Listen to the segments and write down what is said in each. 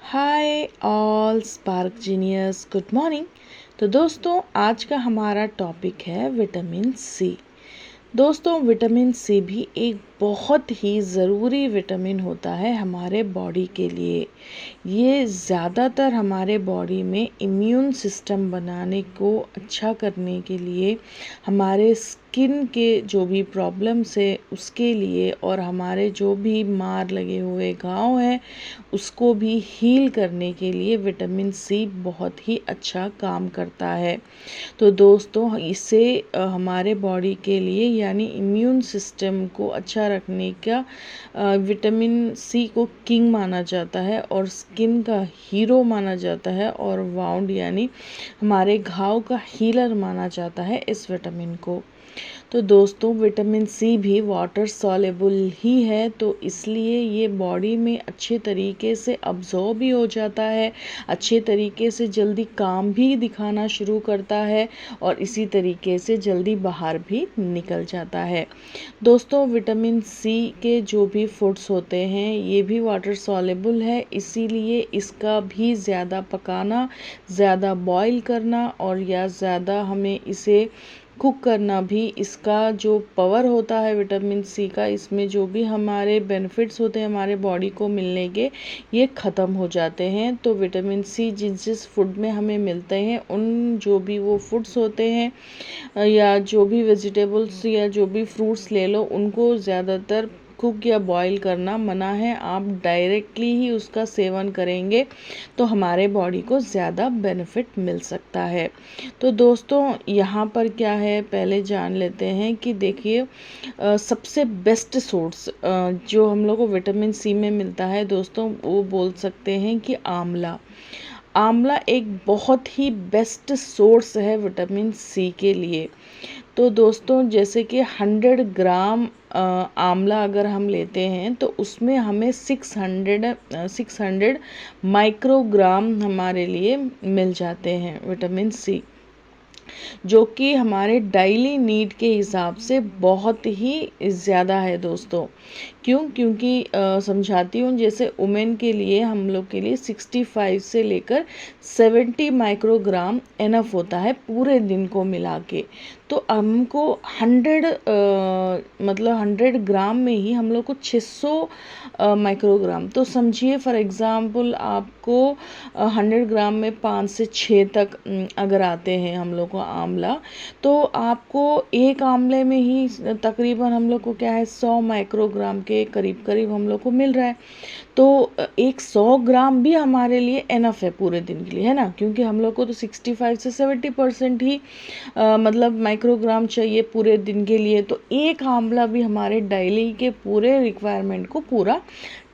Hi all spark genius, good morning. तो दोस्तों, आज का हमारा टॉपिक है विटामिन सी। दोस्तों, विटामिन सी भी एक बहुत ही ज़रूरी विटामिन होता है हमारे बॉडी के लिए। ये ज़्यादातर हमारे बॉडी में इम्यून सिस्टम बनाने को अच्छा करने के लिए, हमारे स्किन के जो भी प्रॉब्लम्स है उसके लिए, और हमारे जो भी मार लगे हुए घाव हैं उसको भी हील करने के लिए विटामिन सी बहुत ही अच्छा काम करता है। तो दोस्तों, इससे हमारे बॉडी के लिए यानी इम्यून सिस्टम को अच्छा रखने का विटामिन सी को किंग माना जाता है और स्किन का हीरो माना जाता है, और वाउंड यानी हमारे घाव का हीलर माना जाता है इस विटामिन को। तो दोस्तों, विटामिन सी भी वाटर सॉल्युबल ही है, तो इसलिए ये बॉडी में अच्छे तरीके से अब्जॉर्ब भी हो जाता है, अच्छे तरीके से जल्दी काम भी दिखाना शुरू करता है और इसी तरीके से जल्दी बाहर भी निकल जाता है। दोस्तों, विटामिन सी के जो भी फूड्स होते हैं ये भी वाटर सॉल्युबल है, इसीलिए इसका भी ज़्यादा पकाना, ज़्यादा बॉईल करना और या ज़्यादा हमें इसे कुक करना भी, इसका जो पावर होता है विटामिन सी का, इसमें जो भी हमारे बेनिफिट्स होते हैं हमारे बॉडी को मिलने के, ये ख़त्म हो जाते हैं। तो विटामिन सी जिस जिस फूड में हमें मिलते हैं, उन जो भी वो फूड्स होते हैं या जो भी वेजिटेबल्स या जो भी फ्रूट्स ले लो, उनको ज़्यादातर कुक या बॉईल करना मना है। आप डायरेक्टली ही उसका सेवन करेंगे तो हमारे बॉडी को ज़्यादा बेनिफिट मिल सकता है। तो दोस्तों, यहाँ पर क्या है, पहले जान लेते हैं कि देखिए, सबसे बेस्ट सोर्स जो हम लोग को विटामिन सी में मिलता है दोस्तों, वो बोल सकते हैं कि आंवला। आंवला एक बहुत ही बेस्ट सोर्स है विटामिन सी के लिए। तो दोस्तों, जैसे कि 100 ग्राम आंवला अगर हम लेते हैं तो उसमें हमें 600 माइक्रोग्राम हमारे लिए मिल जाते हैं विटामिन सी, जो कि हमारे डेली नीड के हिसाब से बहुत ही ज़्यादा है दोस्तों। क्योंकि समझाती हूँ, जैसे वुमेन के लिए, हम लोग के लिए 65 से लेकर 70 माइक्रोग्राम इनफ होता है पूरे दिन को मिला के। तो हमको 100 ग्राम में ही हम लोग को 600 माइक्रोग्राम, तो समझिए फॉर एग्ज़ाम्पल आपको 100 ग्राम में 5 से 6 तक अगर आते हैं हम लोग को आंवला, तो आपको एक आंवले में ही तकरीबन हम लोग को क्या है 100 माइक्रोग्राम के करीब करीब हम लोग को मिल रहा है। तो एक 100 ग्राम भी हमारे लिए इनफ है पूरे दिन के लिए, है ना, क्योंकि हम लोग को तो 65 से 70% ही मतलब माइक्रोग्राम चाहिए पूरे दिन के लिए। तो एक आंवला भी हमारे डेली के पूरे रिक्वायरमेंट को पूरा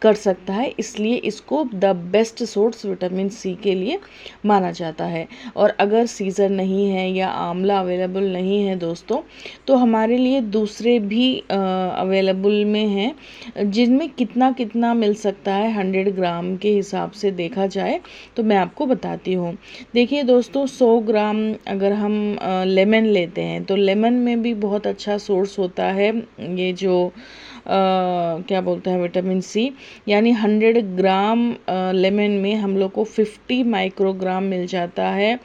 कर सकता है, इसलिए इसको the best source vitamin C के लिए माना जाता है। और अगर सीज़न नहीं है या आंवला अवेलेबल नहीं है दोस्तों, तो हमारे लिए दूसरे भी अवेलेबल में हैं, जिनमें कितना कितना मिल सकता है 100 ग्राम के हिसाब से देखा जाए तो मैं आपको बताती हूँ। देखिए दोस्तों, 100 ग्राम अगर हम लेमन लेते हैं तो लेमन में भी बहुत अच्छा सोर्स होता है ये जो क्या बोलते हैं विटामिन सी, यानी 100 ग्राम लेमन में हम लोग को 50 माइक्रोग्राम मिल जाता है।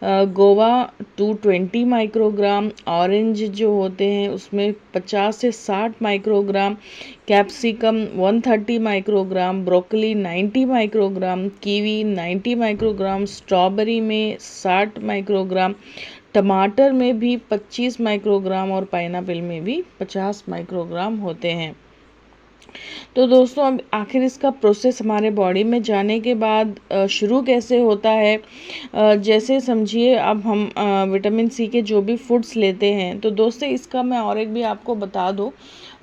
गोवा 220 माइक्रोग्राम, ऑरेंज जो होते हैं उसमें 50 से 60 microgram, capsicum 130 microgram, broccoli 90 microgram, kiwi 90 microgram, strawberry में 60 माइक्रोग्राम, टमाटर में भी 25 माइक्रोग्राम और पाइनएप्पल में भी 50 माइक्रोग्राम होते हैं। तो दोस्तों, अब आखिर इसका प्रोसेस हमारे बॉडी में जाने के बाद शुरू कैसे होता है, जैसे समझिए अब हम विटामिन सी के जो भी फूड्स लेते हैं, तो दोस्तों इसका मैं और एक भी आपको बता दूं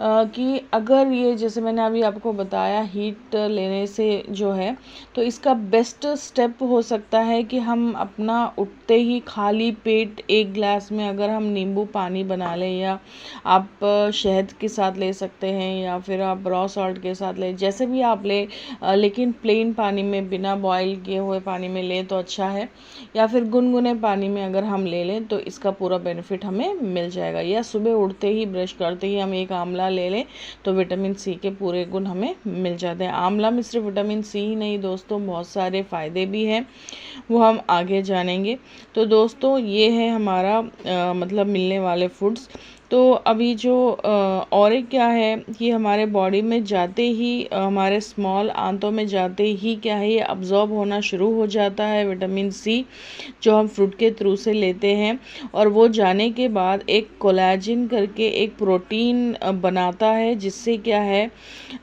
कि अगर ये, जैसे मैंने अभी आपको बताया, हीट लेने से जो है, तो इसका बेस्ट स्टेप हो सकता है कि हम अपना उठते ही खाली पेट एक ग्लास में अगर हम नींबू पानी बना लें, या आप शहद के साथ ले सकते हैं, या फिर आप रॉ सॉल्ट के साथ ले, जैसे भी आप ले, लेकिन प्लेन पानी में बिना बॉईल किए हुए पानी में लें तो अच्छा है, या फिर गुनगुने पानी में अगर हम ले लें तो इसका पूरा बेनिफिट हमें मिल जाएगा। या सुबह उठते ही ब्रश करते ही हम एक आंवला ले लें तो विटामिन सी के पूरे गुण हमें मिल जाते हैं। आंवला में सिर्फ विटामिन सी ही नहीं दोस्तों, बहुत सारे फ़ायदे भी हैं, वो हम आगे जानेंगे। तो दोस्तों ये है हमारा मतलब मिलने वाले फूड्स। तो अभी जो और एक क्या है कि हमारे बॉडी में जाते ही हमारे स्मॉल आंतों में जाते ही क्या है, ये अब्जॉर्ब होना शुरू हो जाता है विटामिन सी, जो हम फ्रूट के थ्रू से लेते हैं। और वो जाने के बाद एक कोलेजन करके एक प्रोटीन बनाता है, जिससे क्या है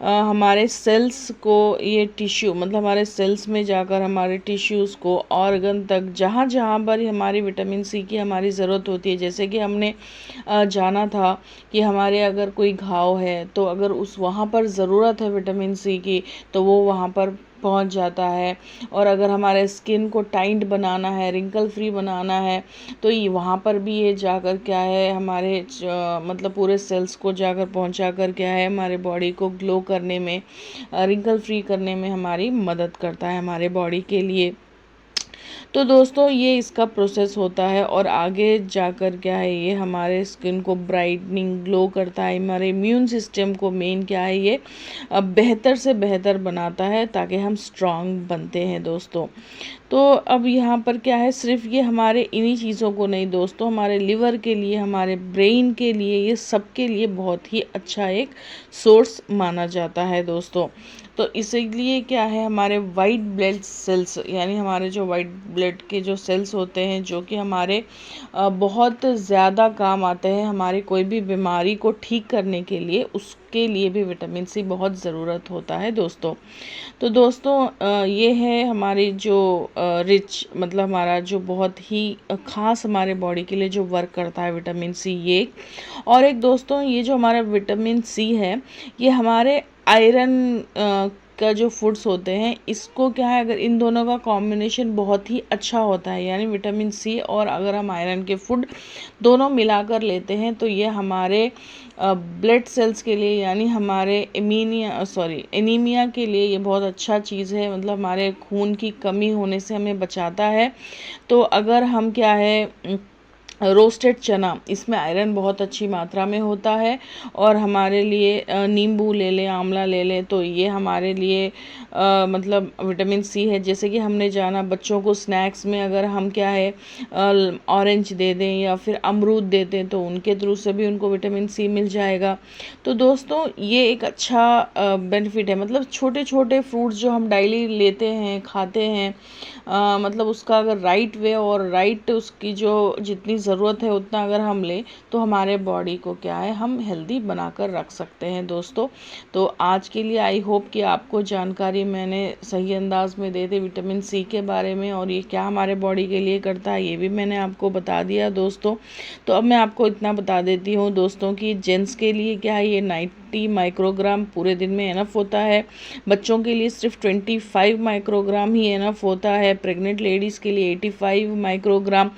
हमारे सेल्स को, ये टिश्यू मतलब हमारे सेल्स में जाकर हमारे टिश्यूज़ को, ऑर्गन तक, जहाँ जहाँ पर हमारी विटामिन सी की हमारी ज़रूरत होती है। जैसे कि हमने जाना था कि हमारे अगर कोई घाव है तो अगर उस वहाँ पर ज़रूरत है विटामिन सी की तो वो वहाँ पर पहुंच जाता है। और अगर हमारे स्किन को टाइट बनाना है, रिंकल फ्री बनाना है, तो ये वहाँ पर भी ये जाकर क्या है हमारे मतलब पूरे सेल्स को जाकर पहुंचा कर क्या है हमारे बॉडी को ग्लो करने में, रिंकल फ्री करने में हमारी मदद करता है हमारे बॉडी के लिए। तो दोस्तों ये इसका प्रोसेस होता है और आगे जाकर क्या है ये हमारे स्किन को ब्राइटनिंग ग्लो करता है, हमारे इम्यून सिस्टम को मेन क्या है ये बेहतर से बेहतर बनाता है ताकि हम स्ट्रांग बनते हैं दोस्तों। तो अब यहाँ पर क्या है, सिर्फ ये हमारे इन्हीं चीज़ों को नहीं दोस्तों, हमारे लिवर के लिए, हमारे ब्रेन के लिए, ये सब के लिए बहुत ही अच्छा एक सोर्स माना जाता है दोस्तों। तो इसीलिए क्या है हमारे वाइट ब्लड सेल्स, यानी हमारे जो वाइट ब्लड के जो सेल्स होते हैं, जो कि हमारे बहुत ज़्यादा काम आते हैं हमारी कोई भी बीमारी को ठीक करने के लिए, उसके लिए भी विटामिन सी बहुत ज़रूरत होता है दोस्तों। तो दोस्तों ये है हमारी जो रिच मतलब हमारा जो बहुत ही ख़ास हमारे बॉडी के लिए जो वर्क करता है विटामिन सी ये। और एक दोस्तों ये जो हमारा विटामिन सी है ये हमारे आयरन का जो फूड्स होते हैं, इसको क्या है अगर इन दोनों का कॉम्बिनेशन बहुत ही अच्छा होता है, यानी विटामिन सी और अगर हम आयरन के फूड दोनों मिलाकर लेते हैं तो ये हमारे ब्लड सेल्स के लिए, यानी हमारे एनीमिया के लिए ये बहुत अच्छा चीज़ है, मतलब हमारे खून की कमी होने से हमें बचाता है। तो अगर हम क्या है रोस्टेड चना, इसमें आयरन बहुत अच्छी मात्रा में होता है। और हमारे लिए नींबू ले लें, आंवला ले लें, तो ये हमारे लिए मतलब विटामिन सी है। जैसे कि हमने जाना बच्चों को स्नैक्स में अगर हम क्या है ऑरेंज दे दें या फिर अमरूद दे दें तो उनके थ्रू से भी उनको विटामिन सी मिल जाएगा। तो दोस्तों ये एक अच्छा बेनिफिट है, मतलब छोटे छोटे फ्रूट्स जो हम डेली लेते हैं खाते हैं, मतलब उसका अगर राइट वे और राइट उसकी जो जितनी ज़रूरत है उतना अगर हम लें तो हमारे बॉडी को क्या है हम हेल्दी बनाकर रख सकते हैं दोस्तों। तो आज के लिए आई होप कि आपको जानकारी मैंने सही अंदाज में दे दी विटामिन सी के बारे में, और ये क्या हमारे बॉडी के लिए करता है ये भी मैंने आपको बता दिया दोस्तों। तो अब मैं आपको इतना बता देती हूँ दोस्तों कि जेंट्स के लिए क्या है ये 90 माइक्रोग्राम पूरे दिन में एनफ होता है, बच्चों के लिए सिर्फ 25 माइक्रोग्राम ही एनफ होता है, प्रेग्नेंट लेडीज़ के लिए 85 माइक्रोग्राम,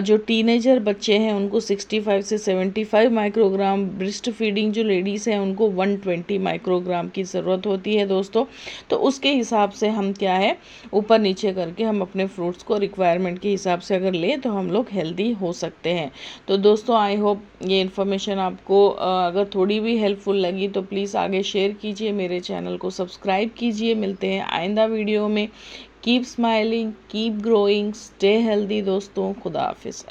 जो टीनेजर बच्चे हैं उनको 65 से 75 माइक्रोग्राम, ब्रेस्ट फीडिंग जो लेडीज़ हैं उनको 120 माइक्रोग्राम की ज़रूरत होती है दोस्तों। तो उसके हिसाब से हम क्या है ऊपर नीचे करके हम अपने फ्रूट्स को रिक्वायरमेंट के हिसाब से अगर लें तो हम लोग हेल्दी हो सकते हैं। तो दोस्तों आई होप ये इन्फॉर्मेशन आपको अगर थोड़ी भी हेल्पफुल लगी तो प्लीज़ आगे शेयर कीजिए, मेरे चैनल को सब्सक्राइब कीजिए। मिलते हैं आइंदा वीडियो में। Keep smiling, keep growing, stay healthy दोस्तों। खुदा हाफिज़।